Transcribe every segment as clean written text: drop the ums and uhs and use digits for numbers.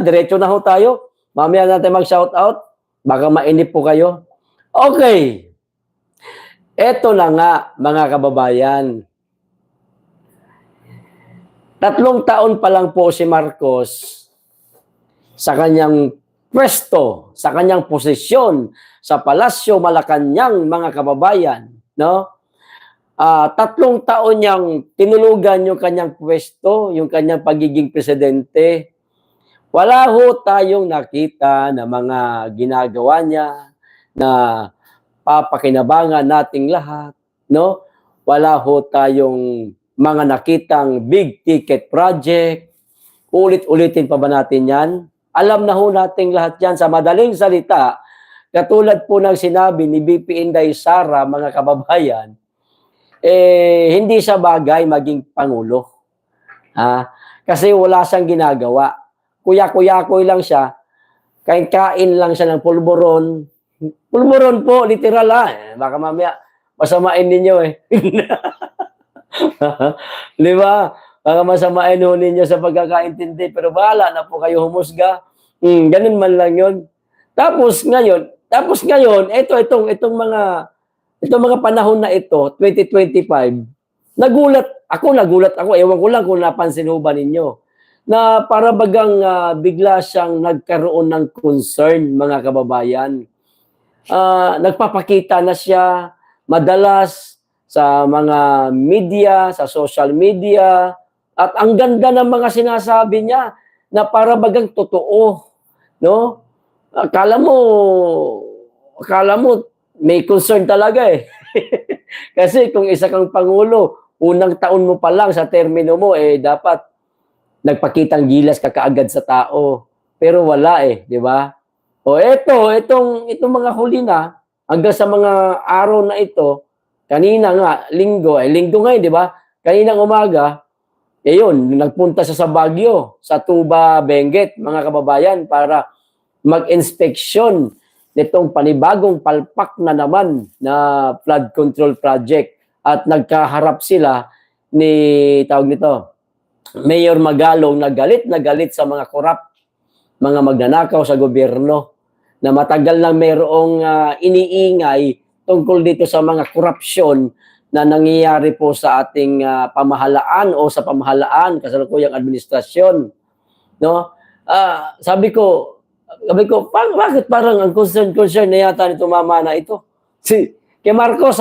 Diretso na ho tayo. Mamaya natin mag-shoutout. Baka mainip po kayo. Okay. Eto na nga, mga kababayan. 3 taon pa lang po si Marcos sa kanyang pwesto, sa kanyang posisyon sa Palasyo Malacanang, mga kababayan, no? 3 taon niyang tinulugan yung kanyang pwesto, yung kanyang pagiging presidente. Wala ho tayong nakita na mga ginagawa niya na papakinabangan nating lahat, no? Wala ho tayong mga nakitang big ticket project. Ulit-ulitin pa ba natin yan? Alam na ho nating lahat yan. Sa madaling salita, katulad po ng sinabi ni BP Inday Sara, mga kababayan, hindi siya bagay maging Pangulo. Kasi wala siyang ginagawa. Kuya-kuya-kuy lang siya. Kain-kain lang siya ng pulburon. Pulburon po, literal baka mamaya masamain ninyo Di ba? Baka masamain ho ninyo sa pagkakaintindi. Pero bahala na po kayo humusga. Ganun man lang yun. Tapos ngayon, itong mga panahon na ito, 2025, nagulat ako, ewan ko lang kung napansin ho ba ninyo, na para bagang bigla siyang nagkaroon ng concern, mga kababayan. Nagpapakita na siya madalas sa mga media, sa social media, at ang ganda ng mga sinasabi niya na para bagang totoo, no? Akala mo may concern talaga Kasi kung isa kang pangulo, unang taon mo pa lang sa termino mo, dapat nagpakitang gilas ka kaagad sa tao. Pero wala di ba? O itong mga huli na, hanggang sa mga araw na ito, kanina nga, linggo nga di ba? Kaninang umaga, yun, nagpunta siya sa Baguio, sa Tuba, Benguet, mga kababayan, para mag-inspeksyon nitong panibagong palpak na naman na flood control project. At nagkaharap sila ni, tawag nito, Mayor Magalong, na galit sa mga korap, mga magnanakaw sa gobyerno, na matagal lang mayroong iniingay tungkol dito sa mga korupsyon na nangyayari po sa ating pamahalaan o sa pamahalaan, kasalukuyang administrasyon. No? Sabi ko, bakit parang ang concern na yata nito mama na ito? Kay Marcos.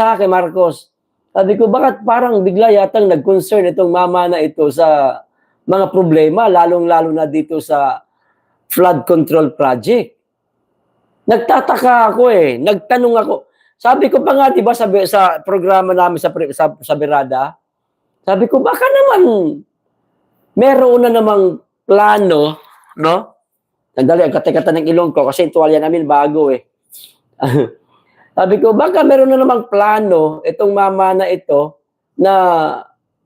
Sabi ko, bakit parang bigla yatang nag-concern itong mama na ito sa mga problema, lalong-lalo na dito sa flood control project. Nagtataka ako nagtanong ako. Sabi ko pa nga, diba, sa programa namin sa Berada, sabi ko, baka naman meron na namang plano, no? Sandali, ang kate-kata ng ilong ko kasi tuwalya namin bago Sabi ko, baka meron na namang plano itong mama na ito na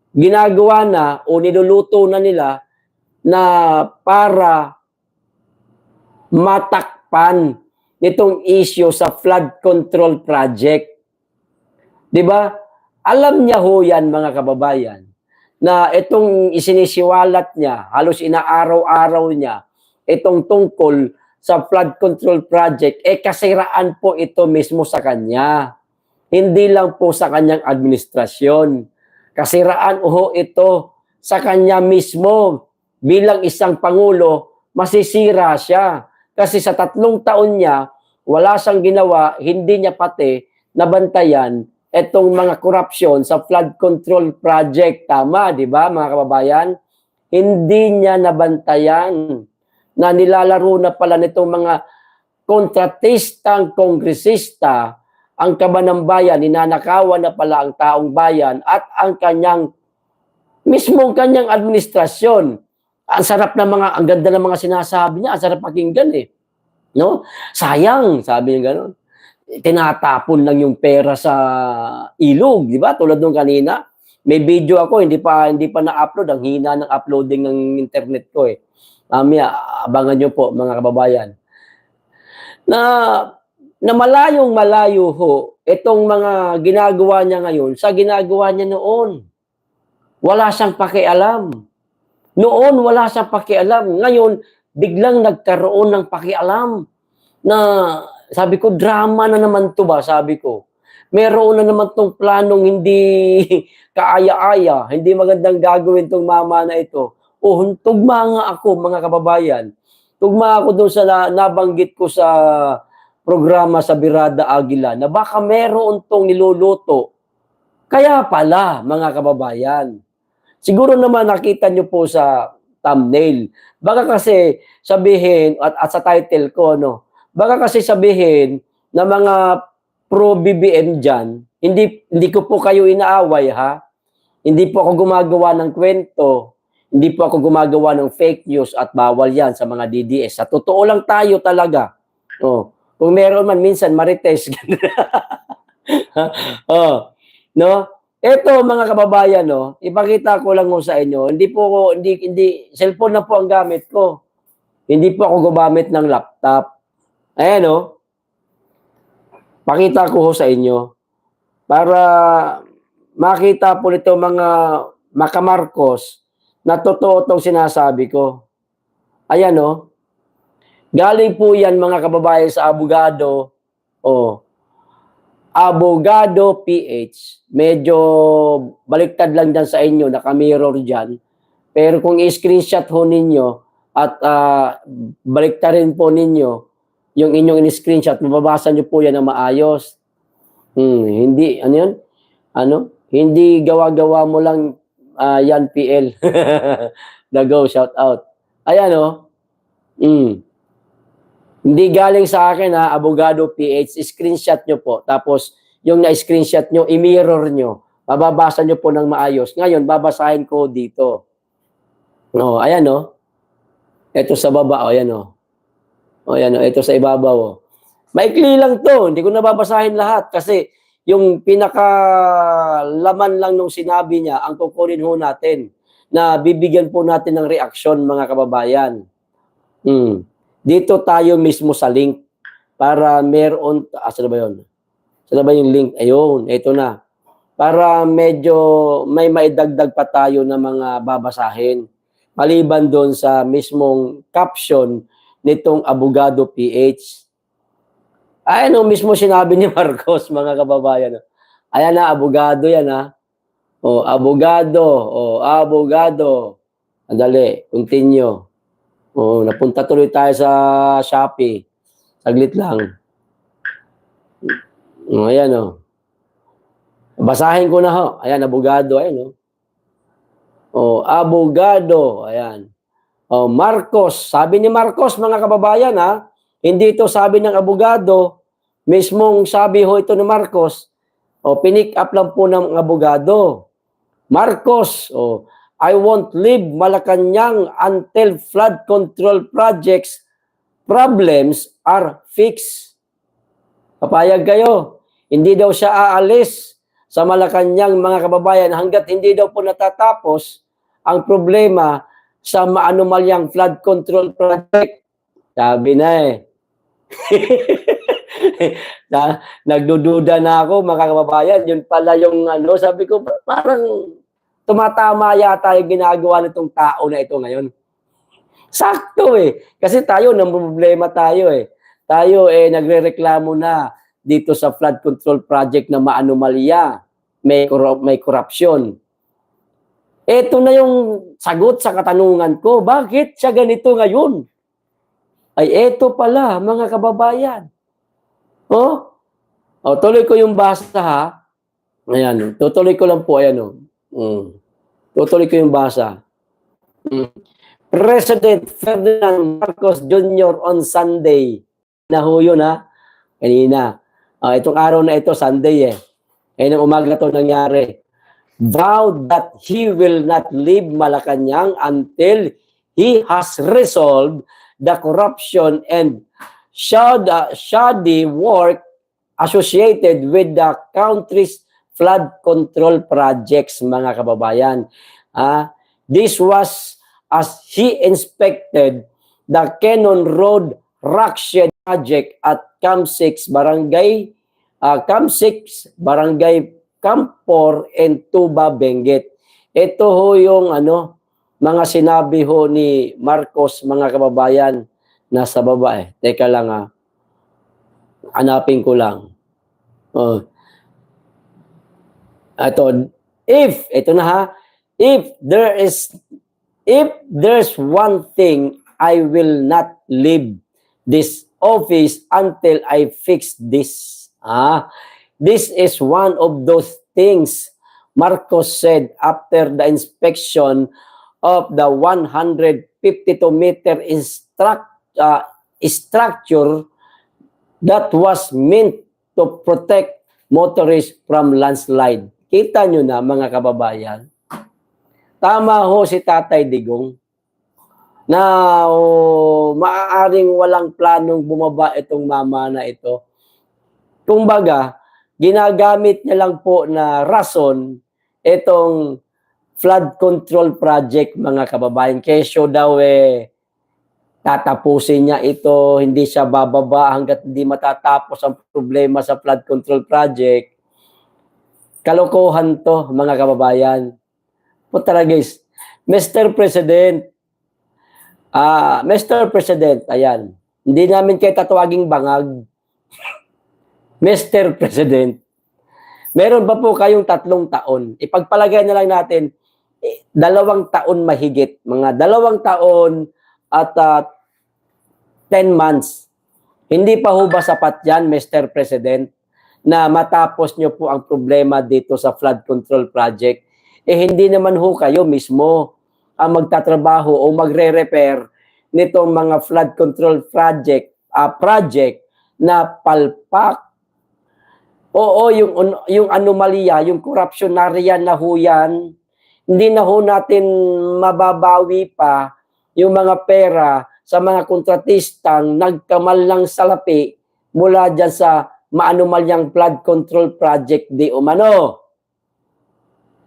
ginagawa na o niluluto na nila na para matakpan nitong issue sa flood control project. Di ba? Alam niya ho yan, mga kababayan, na itong isinisiwalat niya, halos inaaraw-araw niya, itong tungkol sa flood control project, kasiraan po ito mismo sa kanya. Hindi lang po sa kanyang administrasyon. Kasiraan ito sa kanya mismo. Bilang isang pangulo, masisira siya. Kasi sa 3 taon niya, wala siyang ginawa, hindi niya pati nabantayan itong mga korupsyon sa flood control project. Tama, di ba, mga kababayan? Hindi niya nabantayan na nilalaro na pala nitong mga kontratistang kongresista ang kaban ng bayan, ninanakawan na pala ang taong bayan at ang mismong kanyang administrasyon. Ang sarap ng ang ganda ng mga sinasabi niya, ang sarap pakinggan no? Sayang, sabi niya gano'n. Tinatapon lang yung pera sa ilog, di ba? Tulad nung kanina, may video ako, hindi pa na-upload, ang hina ng uploading ng internet ko Mamaya, abangan nyo po, mga kababayan. Na malayong-malayo ho, itong mga ginagawa niya ngayon sa ginagawa niya noon. Wala siyang pakialam. Noon, wala siyang pakialam. Ngayon, biglang nagkaroon ng pakialam na sabi ko, drama na naman to ba? Sabi ko, meron na naman tong planong hindi kaaya-aya, hindi magandang gagawin tong mama na ito. O, tugma nga ako, mga kababayan. Tugma ako doon sa nabanggit ko sa programa sa Birada Aguila na baka meron tong niluluto. Kaya pala, mga kababayan. Siguro naman nakita nyo po sa thumbnail. Baka kasi sabihin, at sa title ko, no, baka kasi sabihin na mga pro-BBM dyan, hindi ko po kayo inaaway, ha? Hindi po ako gumagawa ng kwento, hindi po ako gumagawa ng fake news at bawal yan sa mga DDS. Sa totoo lang tayo talaga. Oh, kung meron man minsan marites. Oh, no? Ito mga kababayan, no, ipakita ko lang sa inyo, hindi cellphone na po ang gamit ko. Hindi po ako gumamit ng laptop. Ayan, no? Pakita ko sa inyo para makita po nito mga makamarkos na totoo itong sinasabi ko. Ayan, no? Galing po yan mga kababayan sa abogado. Oh, Abogado PH. Medyo baliktad lang dyan sa inyo, naka-mirror dyan. Pero kung i-screenshot ho ninyo at baliktarin po ninyo yung inyong in-screenshot, mababasa nyo po yan na maayos. Hindi, ano yun? Hindi gawa-gawa mo lang yan PL. Go, shout out. Ayan, oh. Hindi galing sa akin, ha, Abogado PH. Screenshot nyo po. Tapos, yung na-screenshot nyo, i-mirror nyo. Mababasa nyo po ng maayos. Ngayon, babasahin ko dito. Oh, ayan, oh. Ito sa baba, oh, ayan, oh. Oh, ayan, oh. Ito sa ibabaw, oh. Maikli lang to. Hindi ko nababasahin lahat kasi yung pinakalaman lang nung sinabi niya, ang kukunin ho natin na bibigyan po natin ng reaksyon, mga kababayan. Dito tayo mismo sa link para meron, saan ba yun? Saan ba yung link? Ayun, ito na. Para medyo may maidagdag pa tayo na mga babasahin. Maliban doon sa mismong caption nitong Abogado PH. Ayan o, mismo sinabi ni Marcos, mga kababayan. Ayan na, abogado yan, ha. O, abogado. O, abogado. Andali, continue. Oh, napunta tuloy tayo sa Shopee. Saglit lang. Ayan, oh. Basahin ko na, ho. Ayan, abogado. Ayan, oh. Oh, abogado. Ayan. Oh, Marcos. Sabi ni Marcos, mga kababayan, ha? Hindi ito sabi ng abogado. Mismong sabi ho ito ni Marcos. Oh, pinick up lang po ng abogado. Marcos, oh, I won't leave Malacanang until flood control projects problems are fixed. Papayag kayo. Hindi daw siya aalis sa Malacanang, mga kababayan, hanggat hindi daw po natatapos ang problema sa maanumalyang flood control project. Sabi na eh. Nagdududa na ako, mga kababayan. Yun pala yung sabi ko, parang tumatama yata yung ginagawa nitong tao na ito ngayon. Sakto eh. Kasi tayo, problema tayo eh. Tayo nagrereklamo na dito sa flood control project na maanomalya. May corruption. Ito na yung sagot sa katanungan ko. Bakit siya ganito ngayon? Ay, eto pala, mga kababayan. Oh, tuloy ko yung basa, ha. Ayan, tutuloy ko lang po, ayan, oh. Tutuloy ko yung basa. President Ferdinand Marcos Jr. on Sunday. Naho yun, ha? Kanina. Itong araw na ito, Sunday eh. Ngayon ang umaga to nangyari. Vowed that he will not leave Malacanang until he has resolved the corruption and shoddy work associated with the country's flood control projects, mga kababayan. This was as he inspected the Cannon Road Rockshed project at Camp 6 Barangay Camp 4 and Tuba, Benguet. Ito ho yung mga sinabi ho ni Marcos, mga kababayan, nasa baba eh. Teka lang hanapin ko lang. Oh. Ito na ha, if there's one thing, I will not leave this office until I fix this. This is one of those things Marcos said after the inspection of the 152-meter structure that was meant to protect motorists from landslide. Kita nyo na, mga kababayan. Tama ho si Tatay Digong na maaaring walang planong bumaba itong mama na ito. Kumbaga, ginagamit niya lang po na rason itong flood control project, mga kababayan. Kesyo daw tatapusin niya ito, hindi siya bababa hanggat hindi matatapos ang problema sa flood control project. Kalokohan to, mga kababayan. Po talaga guys, Mr. President, ayan, hindi namin kayo tatawaging bangag. Mr. President, meron ba po kayong 3 taon? Ipagpalagay na lang natin, 2 taon mahigit, mga 2 taon at 10 months. Hindi pa ho ba sapat yan, Mr. President, na matapos nyo po ang problema dito sa flood control project? Hindi naman ho kayo mismo ang magtatrabaho o magre-repair nitong mga flood control project na palpak. Oo, yung anomalya, yung corruption na riyan na ho yan, hindi na ho natin mababawi pa yung mga pera sa mga kontratistang nagkamal ng salapi mula dyan sa maanumalyang flood control project di umano.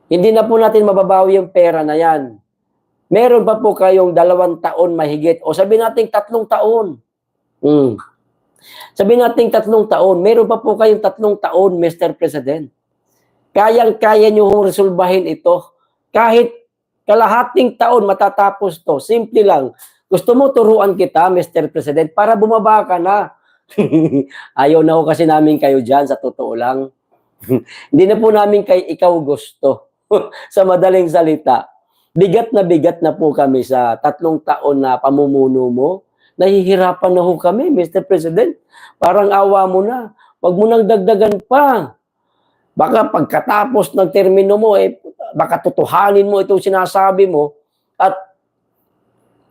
Hindi na po natin mababawi yung pera na yan. Meron pa po kayong 2 taon mahigit o sabihin natin 3 taon. Sabihin natin 3 taon. Meron pa po kayong 3 taon, Mr. President. Kayang-kaya nyo hong resolbahin ito. Kahit kalahating taon matatapos to. Simple lang. Gusto mo turuan kita, Mr. President, para bumaba ka na. Ayaw na ho kasi namin kayo dyan, sa totoo lang. Hindi na po namin ikaw gusto. Sa madaling salita, bigat na po kami sa 3 taon na pamumuno mo. Nahihirapan na ho kami, Mr. President. Parang awa mo na. Huwag mo nang dagdagan pa. Baka pagkatapos ng termino mo, baka tutuhanin mo itong sinasabi mo at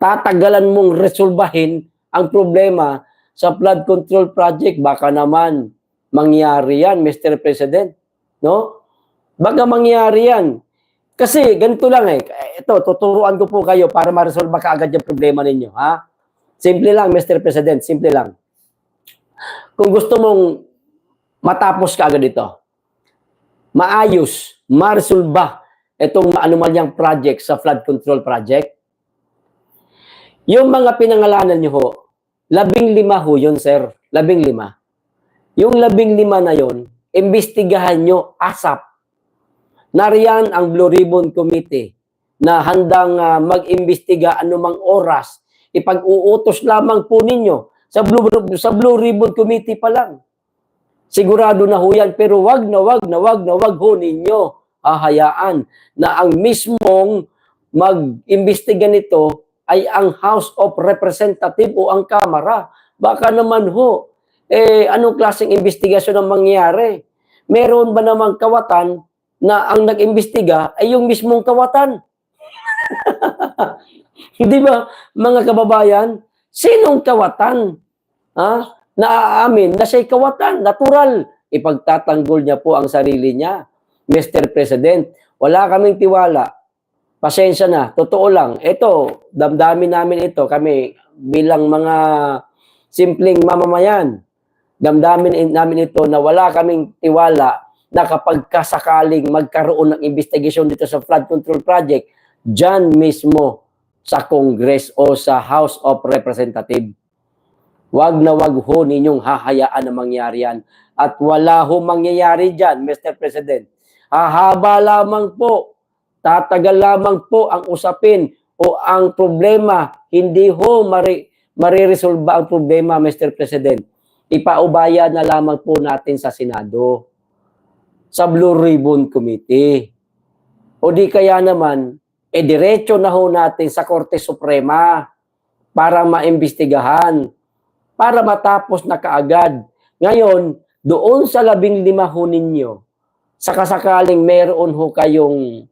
tatagalan mong resolbahin ang problema sa flood control project. Baka naman mangyari yan, Mr. President. No? Baka mangyari yan. Kasi ganito lang Ito, tuturuan ko po kayo para ma-resolve kaagad yung problema ninyo. Ha? Simple lang, Mr. President. Simple lang. Kung gusto mong matapos kaagad ito, maayos, ma-resolve itong anomalyang project sa flood control project, yung mga pinangalanan nyo ho, 15 ho yun, sir. 15. Yung 15 na yun, imbestigahan nyo ASAP. Nariyan ang Blue Ribbon Committee na handang mag-imbestiga anumang oras. Ipag-uutos lamang po ninyo sa Blue Ribbon Committee pa lang. Sigurado na ho yan, pero wag ho ninyo hahayaan na ang mismong mag-imbestiga nito ay ang House of Representative o ang Kamara. Baka naman ho, anong klaseng investigasyon ang mangyayari? Meron ba namang kawatan na ang nag-imbestiga ay yung mismong kawatan? Hindi ba, mga kababayan? Sinong kawatan? Naaamin na siya'y kawatan, natural. Ipagtatanggol niya po ang sarili niya. Mr. President, wala kaming tiwala. Pasensya na, totoo lang. Ito, damdamin namin ito. Kami bilang mga simpleng mamamayan, damdamin namin ito na wala kaming tiwala na kapag kasakaling magkaroon ng investigasyon dito sa flood control project, dyan mismo sa Congress o sa House of Representatives. Wag na wag ho ninyong hahayaan na mangyari yan. At wala ho mangyayari dyan, Mr. President. Hahaba lamang po, tatagal lamang po ang usapin. o ang problema, hindi ho mariresolba ang problema, Mr. President. Ipaubaya na lamang po natin sa Senado, sa Blue Ribbon Committee. O di kaya naman, diretso na ho natin sa Korte Suprema para maimbestigahan, para matapos na kaagad. Ngayon, doon sa 15 ho ninyo, sa kasakaling meron ho kayong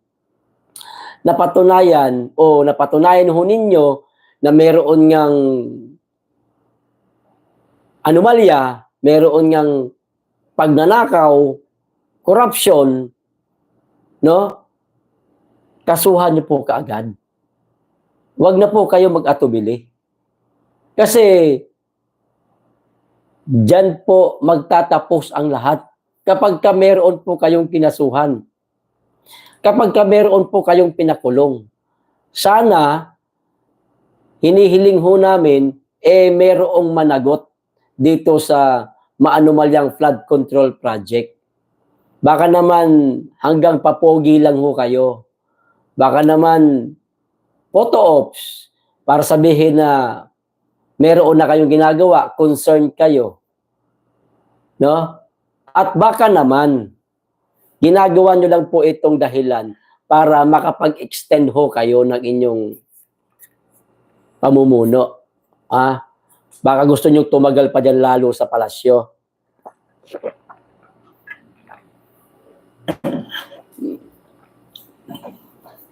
napatunayan o napatunayan ho ninyo na meron ngang anomalya, meron ngang pagnanakaw, corruption, no? Kasuhan niyo po kaagad. Huwag na po kayo mag-atubili. Kasi diyan po magtatapos ang lahat. Kapag ka meron po kayong kinasuhan. Kapag ka meron po kayong pinakulong. Sana, hinihiling ho namin, merong managot dito sa maanumalyang flood control project. Baka naman hanggang papogi lang ho kayo. Baka naman photo ops para sabihin na meron na kayong ginagawa, concerned kayo. No? At baka naman, ginagawa nyo lang po itong dahilan para makapag-extend ho kayo ng inyong pamumuno. Baka gusto nyo tumagal pa dyan lalo sa palasyo.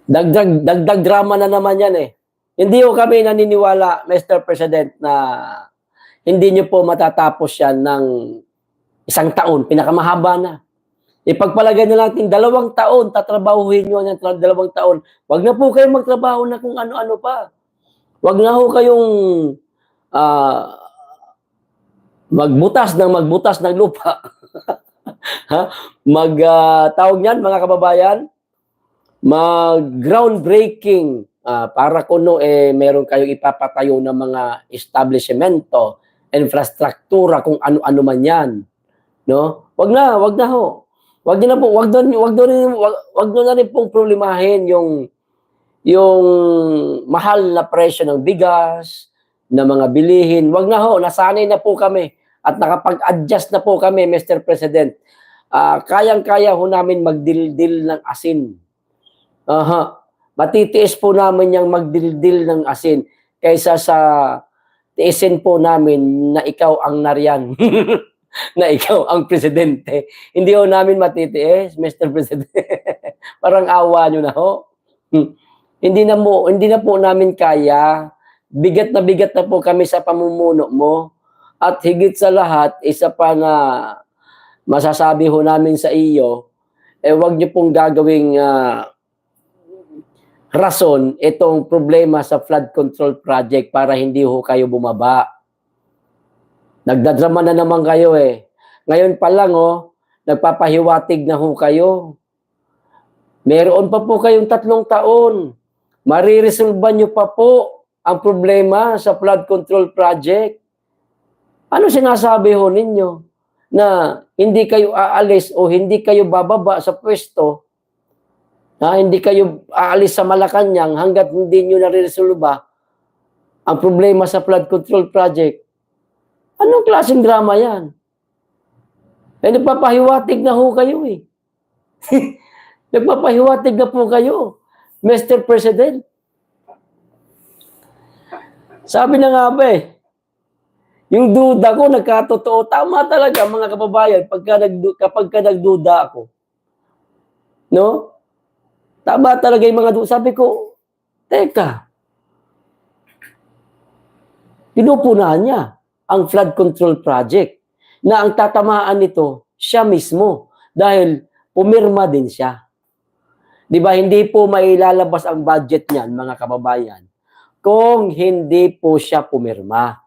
Dagdag drama na naman yan eh. Hindi ho kami naniniwala, Mr. President, na hindi nyo po matatapos yan ng 1 taon, pinakamahaba na. Ipagpalagay na natin 2 taon, tatrabahuhin nyo ng 2 taon. Wag na po kayong magtrabaho na kung ano-ano pa. Wag na ho kayong magbutas ng lupa. Tawag niyan, mga kababayan, groundbreaking para kuno meron kayong ipapatayo ng mga establishmento, infrastruktura, kung ano-ano man yan. No? Wag na ho. Wag na rin pong problemahin yung mahal na presyo ng bigas, na mga bilihin. Wag na ho, nasanay na po kami at nakapag-adjust na po kami, Mr. President. Kayang-kaya ho namin magdildil ng asin. Matitiis po namin yung magdildil ng asin kaysa sa tiisin po namin na ikaw ang nariyan. Na ikaw ang presidente. Hindi ho namin matitiis, Mr. President. Parang awa nyo na ho. Hindi na po namin kaya. Bigat na po kami sa pamumuno mo. At higit sa lahat, isa pa na masasabi ho namin sa iyo, wag niyo pong gagawing rason itong problema sa flood control project para hindi ho kayo bumaba. Nagdadrama na naman kayo eh. Ngayon pa lang nagpapahiwatig na ho kayo. Meron pa po kayong 3 taon. Mariresolba nyo pa po ang problema sa flood control project. Ano sinasabi ho ninyo? Na hindi kayo aalis o hindi kayo bababa sa pwesto, hindi kayo aalis sa Malacanang hanggat hindi nyo nare-resolba ang problema sa flood control project. Anong klaseng drama yan? Nagpapahiwatig na ho kayo eh. Nagpapahiwatig na po kayo, Mr. President. Sabi na nga ba yung duda ko nagkatotoo. Tama talaga mga kababayan kapag nagduda ako. No? Tama talaga yung mga duda. Sabi ko, teka, pinupunahan niya ang flood control project na ang tatamaan nito siya mismo dahil pumirma din siya. Di ba, hindi po mailalabas ang budget niyan, mga kababayan, kung hindi po siya pumirma.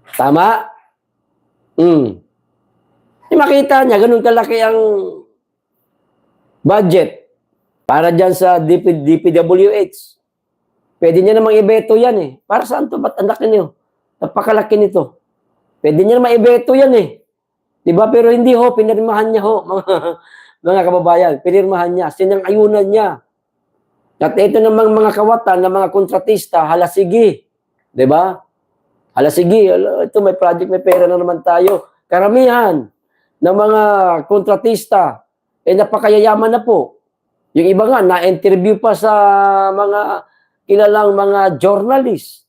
Tama? Makita niya, ganun kalaki ang budget para dyan sa DPWH. Pwede niya namang ibeto yan eh. Para saan to? Ba't anak niyo? Napakalaki nito. Pwede niya namang ibeto yan eh. Diba? Pero hindi ho, pinirmahan niya ho, mga kababayan. Pinirmahan niya. Sinang-ayunan niya. At ito namang mga kawatan ng mga kontratista, hala sige. 'Di ba? Hala sige, ito may project, may pera na naman tayo. Karamihan ng mga kontratista, napakayayaman na po. Yung iba nga, na-interview pa sa mga kilalang mga journalist.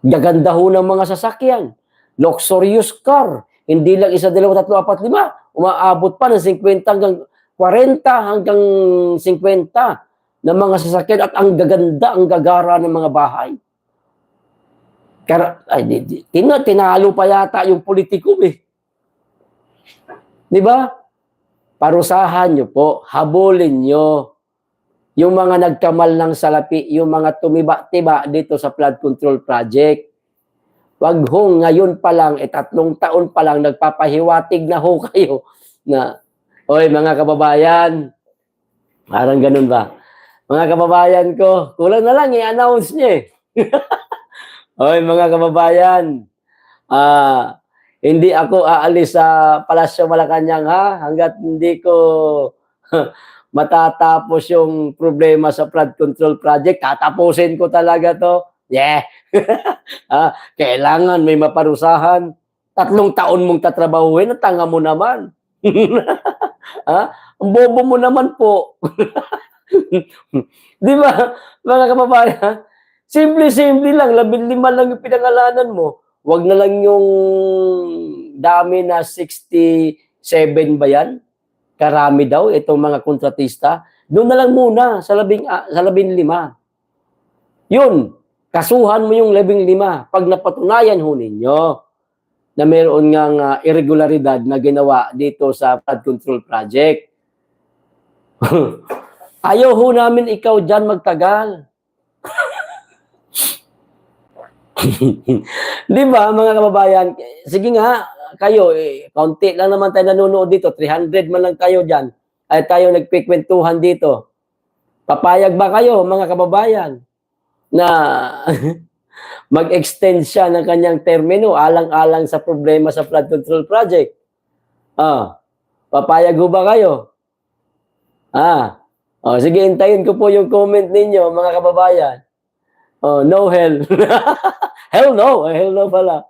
Gaganda ho ng mga sasakyan. Luxurious car. Hindi lang isa, dalawa, tatlo, apat, lima. Umaabot pa ng 50 hanggang 40 hanggang 50 ng mga sasakyan at ang gaganda, ang gagara ng mga bahay. Tinalo pa yata yung politiko eh. Di ba? Parusahan nyo po, habulin nyo yung mga nagkamal ng salapi, yung mga tumiba-tiba dito sa flood control project. Wag hong ngayon pa lang, 3 taon pa lang, nagpapahiwatig na ho kayo na, oy mga kababayan, parang ganun ba? Mga kababayan ko, kulang na lang i-announce nyo eh. Oy mga kababayan, hindi ako aalis sa Palasyo Malacanang hanggat hindi ko matatapos yung problema sa flood control project. Tatapusin ko talaga to. Yeah. Kailangan may maparusahan. 3 taon mong tatrabahuhin, ang tanga mo naman. Ang bobo mo naman po. Di ba, mga kababayan? Simple-simple lang, 15 lang yung pinangalanan mo. Wag na lang yung dami na 67 ba yan? Karami daw itong mga kontratista. Doon na lang muna sa 15. Yun, kasuhan mo yung 15. Pag napatunayan ho ninyo na mayroon ngang irregularidad na ginawa dito sa flood control project. Ayaw ho namin ikaw dyan magtagal. Di ba, mga kababayan? Sige nga, kayo, kaunti lang naman tayo nanonood dito. 300 man lang tayo dyan. Ay tayo nagpikwentuhan dito. Papayag ba kayo, mga kababayan, na mag-extend siya ng kanyang termino alang-alang sa problema sa flood control project? Papayag ho ba kayo? Sige, hintayin ko po yung comment ninyo, mga kababayan. No hell. Hell no. Hell no pala.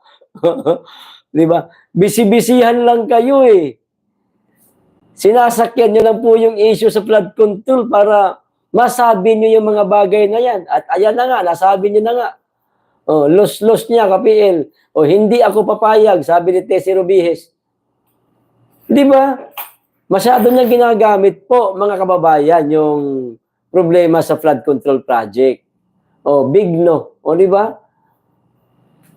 Di ba? Bisi-bisihan lang kayo eh. Sinasakyan nyo lang po yung issue sa flood control para masabi nyo yung mga bagay na yan. At ayan na nga, nasabi nyo na nga. Los niya, kapiil. Hindi ako papayag, sabi ni Tessie Robihes. Di ba? Masyado niya ginagamit po, mga kababayan, yung problema sa flood control project. Big no. Di ba?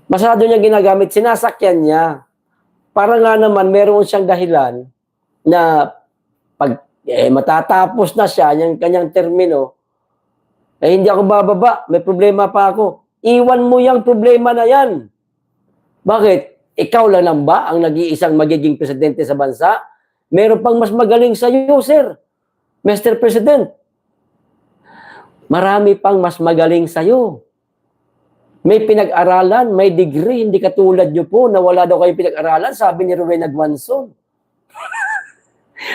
Masyado niya ginagamit, sinasakyan niya. Para nga naman, meron siyang dahilan na pag matatapos na siya, yung kanyang termino, hindi ako bababa, may problema pa ako. Iwan mo yung problema na yan. Bakit? Ikaw lang ba ang nag-iisang magiging presidente sa bansa? Meron pang mas magaling sa iyo, sir. Mr. President. Marami pang mas magaling sa iyo. May pinag-aralan, may degree, hindi katulad nyo po na wala daw kayong pinag-aralan, sabi ni Rowena Guanzon.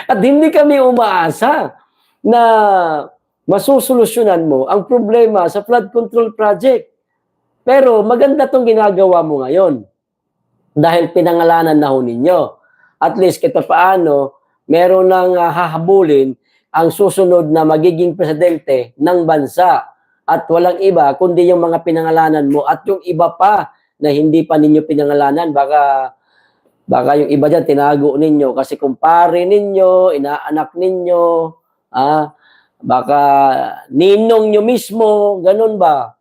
At hindi kami umaasa na masusolusyonan mo ang problema sa flood control project. Pero maganda tong ginagawa mo ngayon. Dahil pinangalanan na ho ninyo. At least kita paano, meron nang hahabulin ang susunod na magiging presidente ng bansa. At walang iba, kundi yung mga pinangalanan mo. At yung iba pa na hindi pa ninyo pinangalanan, baka yung iba dyan tinago ninyo. Kasi kumpare ninyo, inaanak ninyo, baka ninong nyo mismo, ganun ba?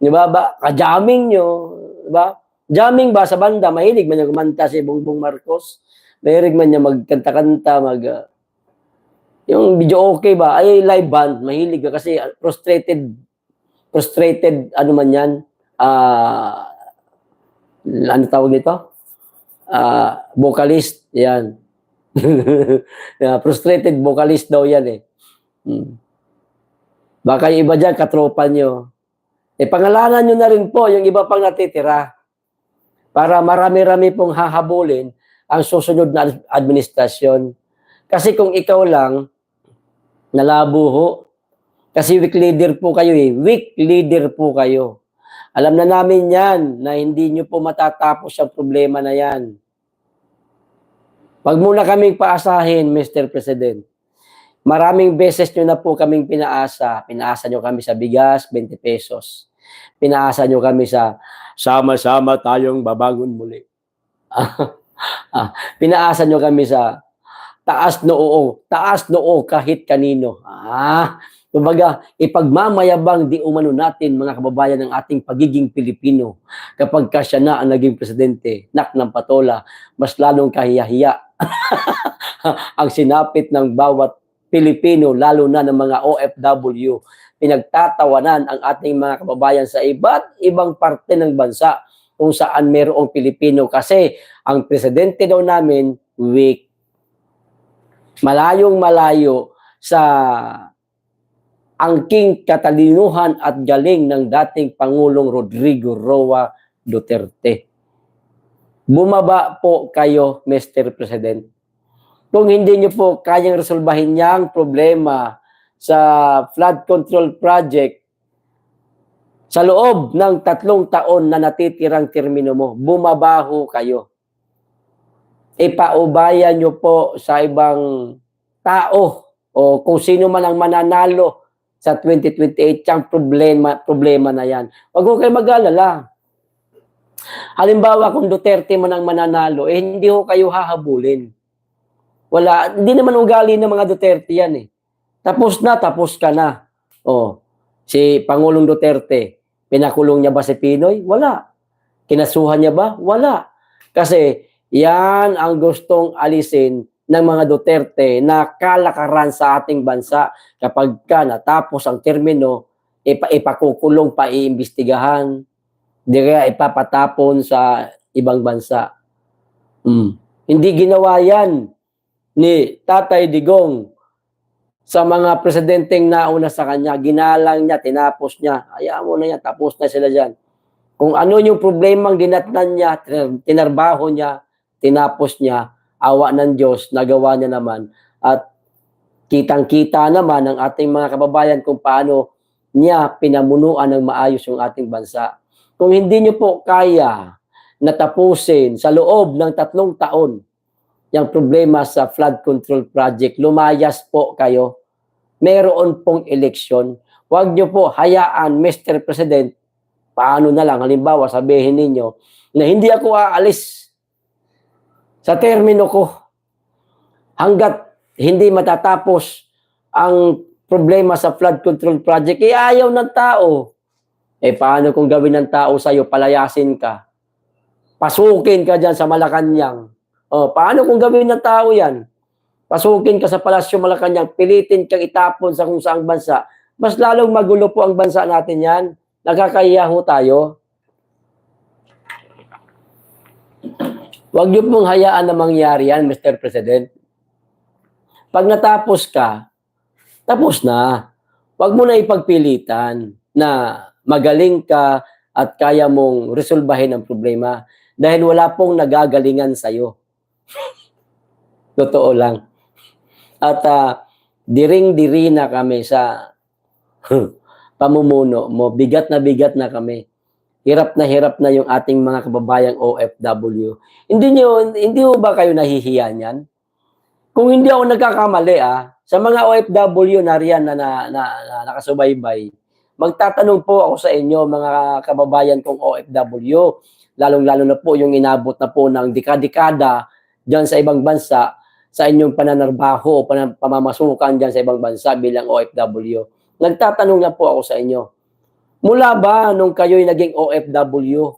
Di ba? Kajaming nyo, di ba? Jamming ba sa banda? Mahilig man niya kumanta si Bongbong Marcos? Mahilig man niya magkanta-kanta, yung video okay ba? Ay, live band. Mahilig ka kasi frustrated, ano man yan? Ano tawag nito? Vocalist. Yan. Frustrated vocalist daw yan eh. Baka yung iba dyan, katropa nyo. Pangalanan nyo na rin po yung iba pang natitira para marami-rami pong hahabulin ang susunod na administrasyon. Kasi kung ikaw lang, nalabo ho, Kasi weak leader po kayo eh. Weak leader po kayo. Alam na namin yan na hindi nyo po matatapos ang problema na yan. Wag muna kaming paasahin, Mr. President. Maraming beses nyo na po kaming pinaasa. Pinaasa nyo kami sa bigas, 20 pesos. Pinaasa nyo kami sa sama-sama tayong babangon muli. Pinaasa nyo kami sa taas noo kahit kanino. Kumbaga, ipagmamayabang di umano natin mga kababayan ng ating pagiging Pilipino kapag ka siya na ang naging presidente, nak ng patola, mas lalong kahiyahiya ang sinapit ng bawat Pilipino, lalo na ng mga OFW. Pinagtatawanan ang ating mga kababayan sa iba't ibang parte ng bansa kung saan mayroong Pilipino kasi ang presidente daw namin weak. Malayong malayo sa angking katalinuhan at galing ng dating Pangulong Rodrigo Roa Duterte. Bumaba po kayo, Mr. President. Kung hindi nyo po kayang resolbahin niyang problema sa flood control project sa loob ng 3 taon na natitirang termino mo, bumabaho kayo. Ipaubayan nyo po sa ibang tao o kung sino man ang mananalo sa 2028 yung problema na yan. Huwag mo kayo mag-alala. Halimbawa, kung Duterte man ang mananalo, hindi ho kayo hahabulin. Wala, hindi naman ugali ng mga Duterte yan eh. Tapos ka na. Si Pangulong Duterte, pinakulong niya ba si Pinoy? Wala. Kinasuhan niya ba? Wala. Kasi yan ang gustong alisin ng mga Duterte na kalakaran sa ating bansa kapag ka natapos ang termino, ipakukulong pa, iimbestigahan, di kaya ipapatapon sa ibang bansa. Hindi ginawa yan ni Tatay Digong sa mga presidenteng nauna sa kanya. Ginalang niya, tinapos niya. Hayaan mo na yan, tapos na sila dyan. Kung ano yung problemang dinatnan niya, tinarbaho niya, tinapos niya, awa ng Diyos, nagawa niya naman. At kitang-kita naman ng ating mga kababayan kung paano niya pinamunuan ng maayos yung ating bansa. Kung hindi niyo po kaya natapusin sa loob ng 3 taon yung problema sa flood control project, lumayas po kayo. Meron pong eleksyon. Huwag niyo po hayaan, Mr. President, paano na lang, halimbawa, sabihin ninyo na hindi ako aalis sa termino ko hanggat hindi matatapos ang problema sa flood control project. Ayaw ng tao. Paano kung gawin ng tao sa'yo, palayasin ka? Pasukin ka dyan sa Malacanang. Paano kung gawin ng tao yan? Pasukin ka sa Palasyo Malacanang, pilitin kang itapon sa kung saang bansa. Mas lalong magulo po ang bansa natin yan. Nakakahiya ho tayo. Huwag niyo pong hayaan na mangyari yan, Mr. President. Pag natapos ka, tapos na. Huwag mo na ipagpilitan na magaling ka at kaya mong resolbahin ang problema dahil wala pong nagagalingan sa'yo. Totoo lang. At diring-diri na kami sa pamumuno mo. Bigat na kami. Hirap na yung ating mga kababayang OFW. Hindi ho ba kayo nahihiya niyan? Kung hindi ako nagkakamali, sa mga OFW na riyan na nakasubaybay, magtatanong po ako sa inyo, mga kababayan kong OFW, lalong-lalo na po yung inabot na po ng dekada dyan sa ibang bansa, sa inyong pananarbaho o pamamasukan dyan sa ibang bansa bilang OFW. Nagtatanong na po ako sa inyo, mula ba nung kayo'y naging OFW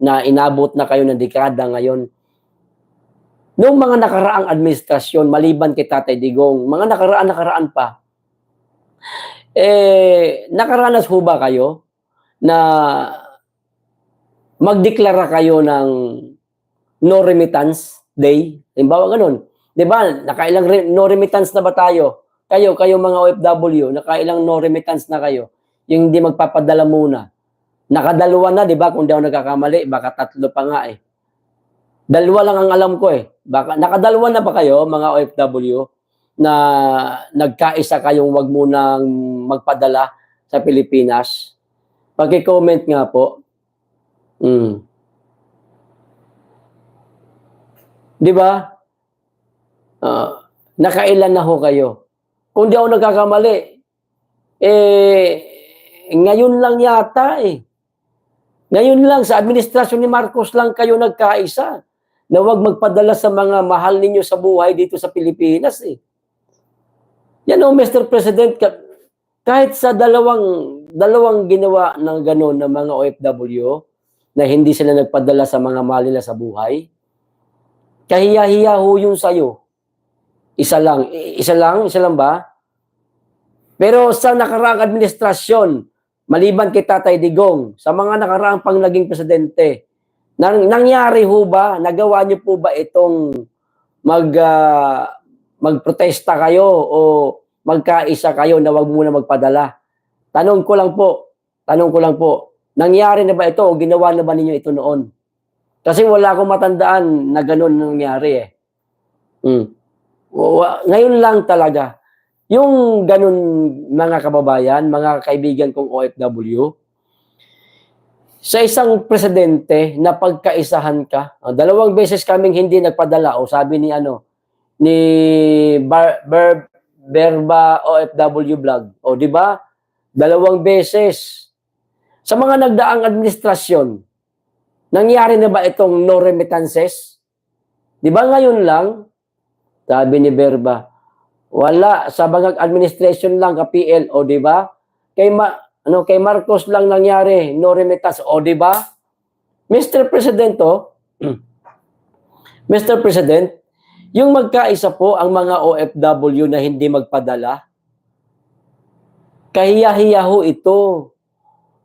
na inabot na kayo ng dekada ngayon, nung mga nakaraang administrasyon, maliban kay Tatay Digong, mga nakaraan pa, nakaranas ho ba kayo na magdeklara kayo ng no remittance day? Halimbawa ganun. Di ba? Nakailang no remittance na ba tayo? Kayo mga OFW, nakailang no remittance na kayo? Yung hindi magpapadala muna. Nakadalawa na, di ba? Kung di ako nagkakamali, baka 3 pa nga eh. 2 lang ang alam ko eh. Baka, nakadalawa na ba kayo, mga OFW? na nagkaisa kayong wag munang magpadala sa Pilipinas? Paki-comment nga po. Di ba? Nakailan na ho kayo? Kung di ako nagkakamali, ngayon lang yata eh. Ngayon lang, sa administrasyon ni Marcos lang kayo nagkaisa na huwag magpadala sa mga mahal ninyo sa buhay dito sa Pilipinas eh. Yan o, Mr. President, kahit sa dalawang ginawa ng gano'n ng mga OFW na hindi sila nagpadala sa mga mahal nila sa buhay, kahiya-hiya ho yung sa'yo. Isa lang ba? Pero sa nakaraang administrasyon, maliban kay Tatay Digong, sa mga nakaraang pang naging presidente, nangyari ho ba, nagawa niyo po ba itong magprotesta kayo o magkaisa kayo na wag muna magpadala? Tanong ko lang po, nangyari na ba ito o ginawa na ba ninyo ito noon? Kasi wala akong matandaan na gano'n nangyari eh. Ngayon lang talaga. Yung ganun mga kababayan, mga kaibigan kong OFW, sa isang presidente na pagkaisahan ka, 2 beses kaming hindi nagpadala o sabi ni Berba OFW Vlog. O di ba? 2 beses. Sa mga nagdaang administrasyon, nangyari na ba itong no remittances? Di ba ngayon lang? Sabi ni Berba, wala, sa Bangag administration lang ka PL, o di ba? Kay Marcos lang nangyari, no remittance, o di ba? Mr. President, Mr. President, yung magkaisa po ang mga OFW na hindi magpadala, kahiya-hiya ho ito.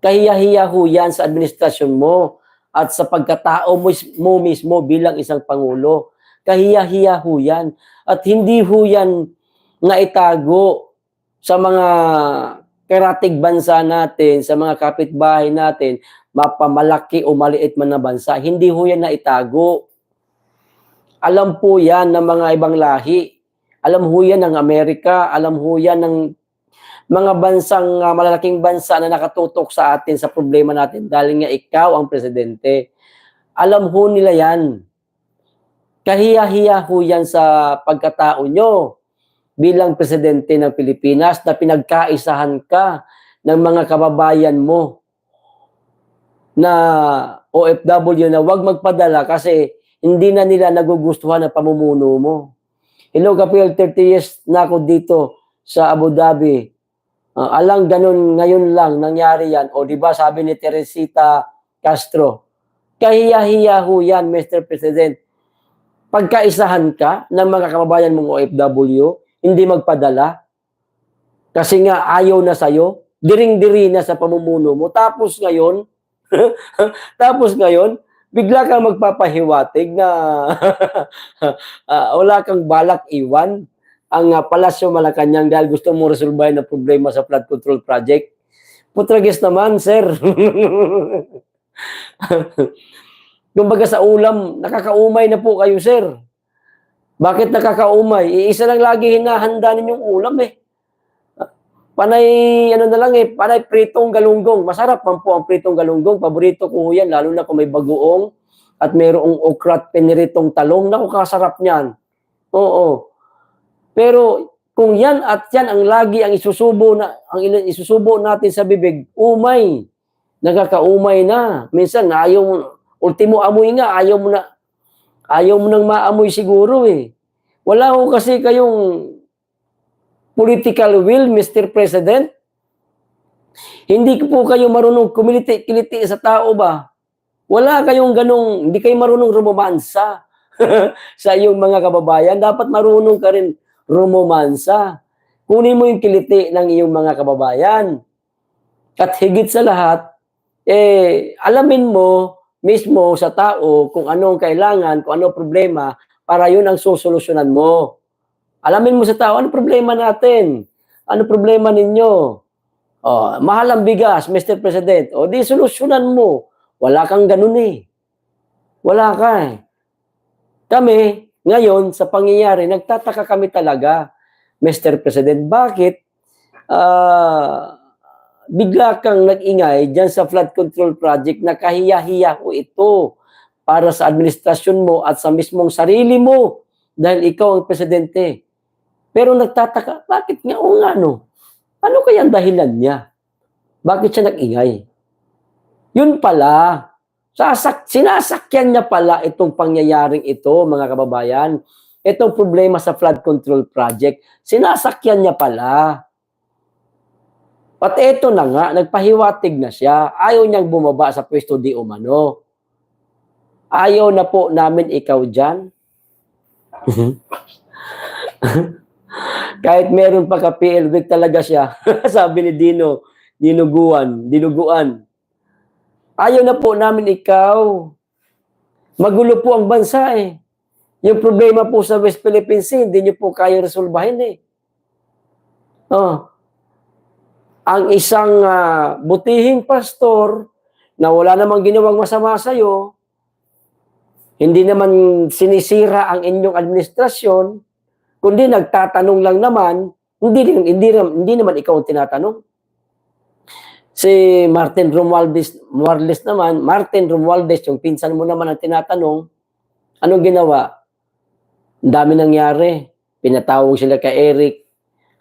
Kahiya-hiya ho yan sa administrasyon mo at sa pagkatao mo mismo bilang isang Pangulo. Kahiya-hiya ho yan. At hindi ho yan na itago sa mga karatig bansa natin, sa mga kapitbahay natin, mapamalaki o maliit man na bansa. Hindi ho yan na itago. Alam po yan ng mga ibang lahi. Alam ho yan ng Amerika. Alam ho yan ng mga malalaking bansa na nakatutok sa atin sa problema natin dahil nga ikaw ang presidente. Alam ho nila yan. Kahiya-hiya ho yan sa pagkatao nyo bilang presidente ng Pilipinas na pinagkaisahan ka ng mga kababayan mo na OFW na wag magpadala kasi hindi na nila nagugustuhan ang pamumuno mo. Hello, Kapil, 30 years na ako dito sa Abu Dhabi. Alang ganun ngayon lang nangyari yan. O di ba sabi ni Teresita Castro, kahiya-hiya ho yan, Mr. President. Pagkaisahan ka ng mga kababayan mong OFW, hindi magpadala, kasi nga ayaw na sa'yo, diring-diri na sa pamumuno mo. Tapos ngayon, bigla kang magpapahiwatig na wala kang balak iwan ang Palasyo Malacanang dahil gusto mo resolbahin ang problema sa flood control project. Putragis naman, sir. Kumbaga sa ulam, nakakaumay na po kayo, sir. Bakit nakakaumay? Iisa lang lagi hinahanda ninyong ulam eh. Panay, panay pritong galunggong. Masarap man po ang pritong galunggong. Paborito ko yan, lalo na kung may bagoong at mayroong okra at piniritong talong. Naku, kasarap niyan. Oo. Pero kung yan at yan ang lagi ang isusubo natin sa bibig, umay. Nakakaumay na. Minsan, ultimo amoy nga, ayaw mo nang maamoy siguro eh. Wala ko kasi kayong political will, Mr. President. Hindi po kayo marunong kumiliti-kiliti sa tao ba? Wala kayong hindi kayo marunong rumomansa sa iyong mga kababayan. Dapat marunong ka rin rumomansa. Kunin mo yung kiliti ng iyong mga kababayan. At higit sa lahat, alamin mo mismo sa tao kung anong kailangan, kung anong problema, para yun ang susolusyonan mo. Alamin mo sa tao, ano problema natin? Ano problema ninyo? Mahal ang bigas, Mr. President. Di solusyonan mo. Wala kang ganun eh. Wala ka eh. Kami, ngayon, sa pangyayari, nagtataka kami talaga. Mr. President, bakit bigla kang nag-ingay dyan sa flood control project na kahiya-hiya ko ito para sa administrasyon mo at sa mismong sarili mo dahil ikaw ang presidente. Pero nagtataka, bakit nga o nga no? Ano kaya ang dahilan niya? Bakit siya nag-ingay? Yun pala, sinasakyan niya pala itong pangyayaring ito, mga kababayan. Itong problema sa flood control project, sinasakyan niya pala. At eto na nga, nagpahiwatig na siya. Ayaw niyang bumaba sa pwesto di umano. Ayaw na po namin ikaw dyan. Kahit meron pa ka-PL week talaga siya. Sabi ni Dinuguan. Ayaw na po namin ikaw. Magulo po ang bansa eh. Yung problema po sa West Philippine Sea, hindi niyo po kaya resolbahin eh. Ang isang butihing pastor na wala namang ginawang masama sa'yo, hindi naman sinisira ang inyong administrasyon, kundi nagtatanong lang naman, hindi naman ikaw ang tinatanong. Si Martin Romualdez naman, yung pinsan mo naman ang tinatanong, anong ginawa? Ang dami nangyari. Pinatawag sila kay Eric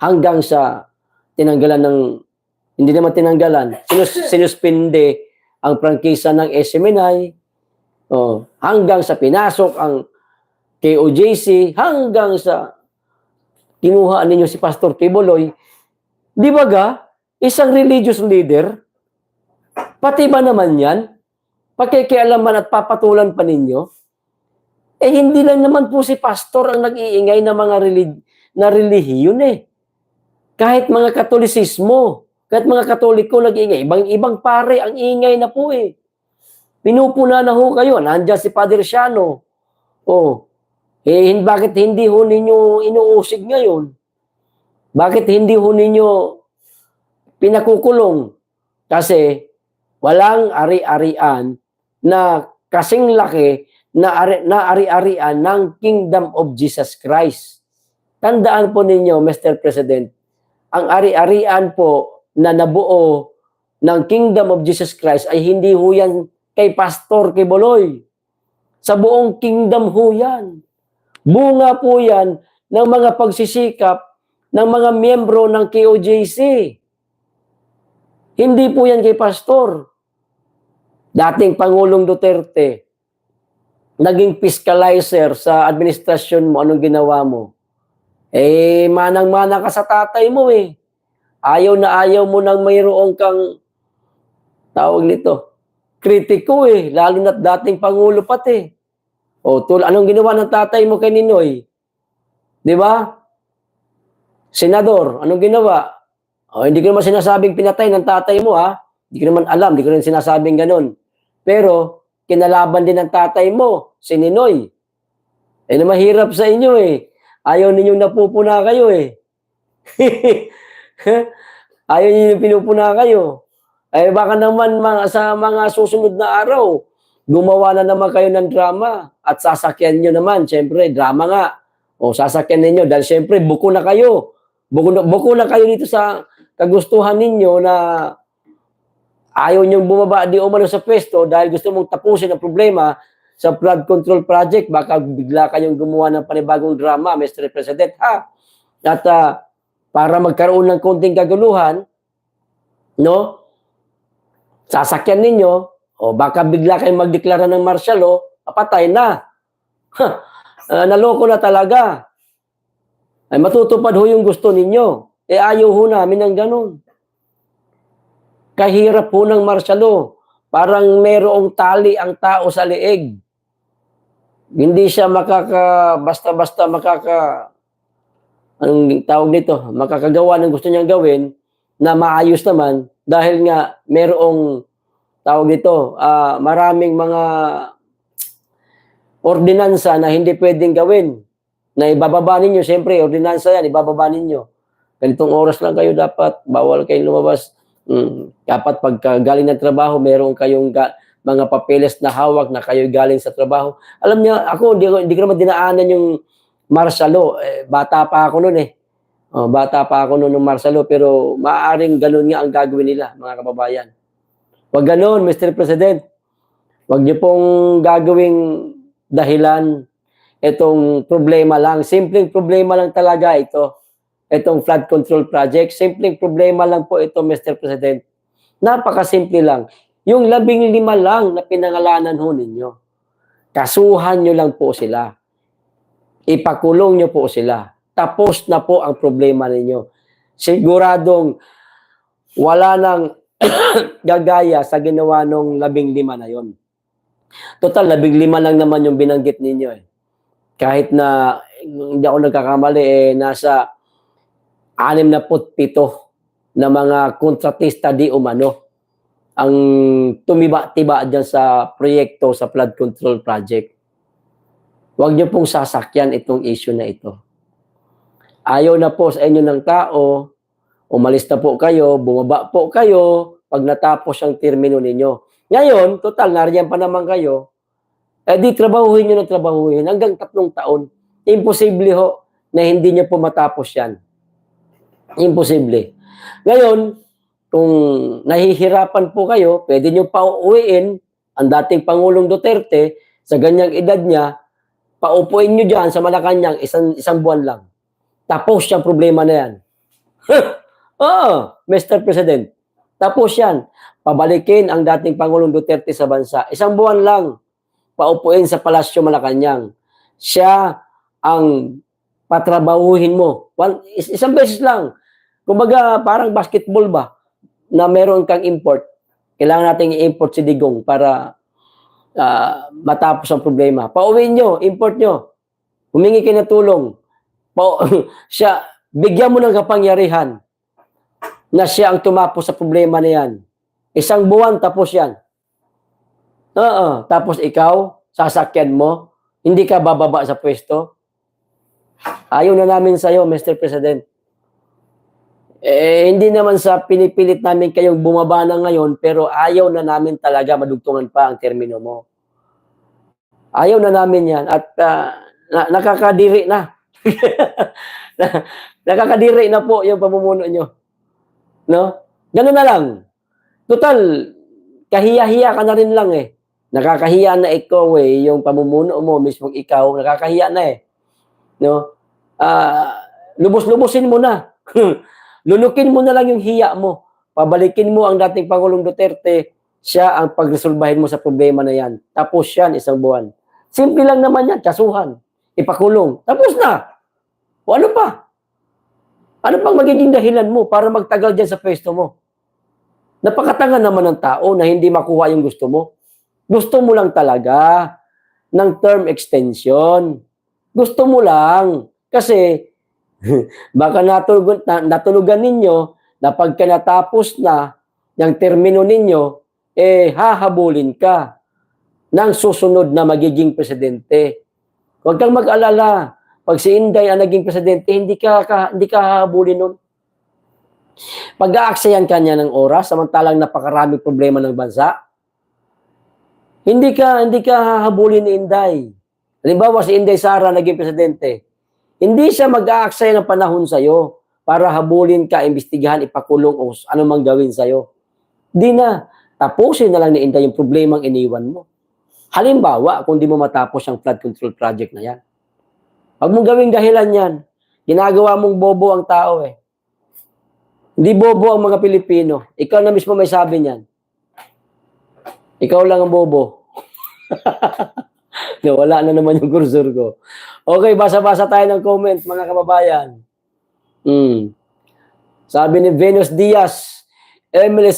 hanggang sa hindi naman tinanggalan, sinuspinde ang prangkisa ng SMNI, hanggang sa pinasok ang KOJC, hanggang sa kinuha ninyo si Pastor Kibuloy. Di ba ga? Isang religious leader, pati ba naman yan? Pakikialaman at papatulan pa ninyo? Hindi lang naman po si pastor ang nag-iingay ng mga relihiyon eh. Kahit mga Katolisismo, kahit mga Katoliko nag-iingay, ibang pare ang ingay na po eh. Pinupuna na ho kayo, nandiyan si Padre Siano. Bakit hindi ho ninyo inuusig ngayon? Bakit hindi ho ninyo pinakukulong? Kasi walang ari-arian na kasing laki na ari-arian ng Kingdom of Jesus Christ. Tandaan po ninyo, Mr. President, ang ari-arian po na nabuo ng Kingdom of Jesus Christ ay hindi ho yan kay Pastor Kibuloy. Sa buong kingdom ho yan. Bunga po yan ng mga pagsisikap ng mga miyembro ng KOJC. Hindi po yan kay Pastor. Dating Pangulong Duterte, naging fiscalizer sa administrasyon mo, anong ginawa mo? Manang-mana ka sa tatay mo eh. Ayaw na ayaw mo nang mayroong kang, tawag nito, kritiko eh, lalo na't dating Pangulo pati. Anong ginawa ng tatay mo kay Ninoy? Di ba? Senador, anong ginawa? Hindi ko naman sinasabing pinatay ng tatay mo ha. Hindi ko naman alam, hindi ko naman sinasabing ganun. Pero, kinalaban din ng tatay mo, si Ninoy. Na mahirap sa inyo eh. Ayaw ninyong napupuna kayo eh. Ayaw ninyong pinupuna kayo. Baka naman sa mga susunod na araw, gumawa na naman kayo ng drama at sasakyan nyo naman. Siyempre, drama nga. Sasakyan ninyo dahil siyempre, buko na kayo. Buko na kayo dito sa kagustuhan ninyo na ayaw nyo bumaba di umano sa pwesto dahil gusto mong tapusin ang problema sa flood control project. Baka bigla kayong gumawa ng panibagong drama, Mr. President, ha? At para magkaroon ng konting kaguluhan, no? Sasakyan ninyo, baka bigla kayong magdeklara ng martial law, patay na. Naloko na talaga. Matutupad ho yung gusto ninyo. Ayaw ho namin ng ganun. Kahirap po ng martial law. Parang merong tali ang tao sa leeg. Hindi siya basta-basta anong tawag nito, makakagawa ng gusto niyang gawin na maayos naman dahil nga merong tawag nito, maraming mga ordinansa na hindi pwedeng gawin. Na ibababa ninyo, siyempre, ordinansa yan, ibababa ninyo. Ganitong oras lang kayo dapat, bawal kayong lumabas. Dapat pagka galing ng trabaho, meron kayong mga papeles na hawak na kayo galing sa trabaho. Alam niyo, ako, hindi ko naman dinaanan yung martial law. Bata pa ako noon eh. Bata pa ako noon ng Marcelo, pero maaaring ganun nga ang gagawin nila, mga kababayan. Huwag ganun, Mr. President. Huwag niyo pong gagawing dahilan itong problema lang. Simpleng problema lang talaga ito. Itong flood control project. Simpleng problema lang po ito, Mr. President. Napakasimple lang. Yung 15 lang na pinangalanan ho ninyo. Kasuhan nyo lang po sila. Ipakulong nyo po sila. Tapos na po ang problema ninyo. Siguradong wala nang gagaya sa ginawa nung 15 na yon. Total, 15 lang naman yung binanggit ninyo eh. Kahit na hindi ako nagkakamali, nasa 67 na mga kontratista di umano ang tumiba-tiba dyan sa proyekto sa flood control project. Huwag niyo pong sasakyan itong issue na ito. Ayaw na po sa inyo ng tao, umalis na po kayo, bumaba po kayo pag natapos ang termino ninyo. Ngayon, total, nariyan pa naman kayo, di trabahuhin nyo na trabahuhin hanggang 3 taon. Imposible ho na hindi nyo po matapos yan. Imposible. Ngayon, kung nahihirapan po kayo, pwede nyo pauuwiin ang dating Pangulong Duterte sa ganyang edad niya, paupuin nyo dyan sa Malacanang isang buwan lang. Tapos yung problema na yan. Mr. President, tapos yan. Pabalikin ang dating Pangulong Duterte sa bansa. Isang buwan lang, paupuin sa Palasyo Malacanang. Siya ang patrabahuhin mo. Isang beses lang. Kumbaga, parang basketball ba, na meron kang import. Kailangan natin i-import si Digong para matapos ang problema. Pauwiin nyo, import nyo. Humingi kayo ng tulong. Siya, bigyan mo ng kapangyarihan na siya ang tumapos sa problema na yan. Isang buwan, tapos yan. Tapos ikaw, sasakyan mo, hindi ka bababa sa pwesto. Ayaw na namin sa'yo, Mr. President. Hindi naman sa pinipilit namin kayong bumaba na ngayon, pero ayaw na namin talaga madugtungan pa ang termino mo. Ayaw na namin yan. At nakakadiri na. Nakakadiri na po yung pamumuno nyo. No? Ganun na lang. Total, kahiya-hiya ka na rin lang eh. Nakakahiya na ikaw eh, yung pamumuno mo, mismong ikaw, nakakahiya na eh. No? Lubos-lubosin mo na. Lulukin mo na lang yung hiya mo. Pabalikin mo ang dating Pangulong Duterte, siya ang pagresolbahin mo sa problema na yan. Tapos yan, isang buwan. Simple lang naman yan, kasuhan. Ipakulong. Tapos na. O ano pa? Ano pang magiging dahilan mo para magtagal dyan sa pwesto mo? Napakatanga naman ng tao na hindi makuha yung gusto mo. Gusto mo lang talaga ng term extension. Gusto mo lang. Kasi baka natulugan ninyo na pagka natapos na yung termino ninyo, hahabulin ka ng susunod na magiging presidente. Huwag kang mag-alala. Pag si Inday ang naging presidente, hindi ka hahabulin nun. Pag-aaksayan ka niya ng oras, samantalang napakaraming problema ng bansa, hindi ka hahabulin ni Inday. Halimbawa, si Inday Sara naging presidente. Hindi siya mag-aaksaya ng panahon sa'yo para habulin ka, imbestigahan, ipakulong o anumang gawin sa'yo. Di na. Tapusin na lang ni Inday yung problemang iniwan mo. Halimbawa, kung di mo matapos ang flood control project na yan. Huwag mong gawing dahilan yan. Ginagawa mong bobo ang tao eh. Hindi bobo ang mga Pilipino. Ikaw na mismo may sabi niyan. Ikaw lang ang bobo. Wala na naman yung cursor ko. Okay, basa-basa tayo ng comment, mga kababayan. Sabi ni Venus Diaz, Emily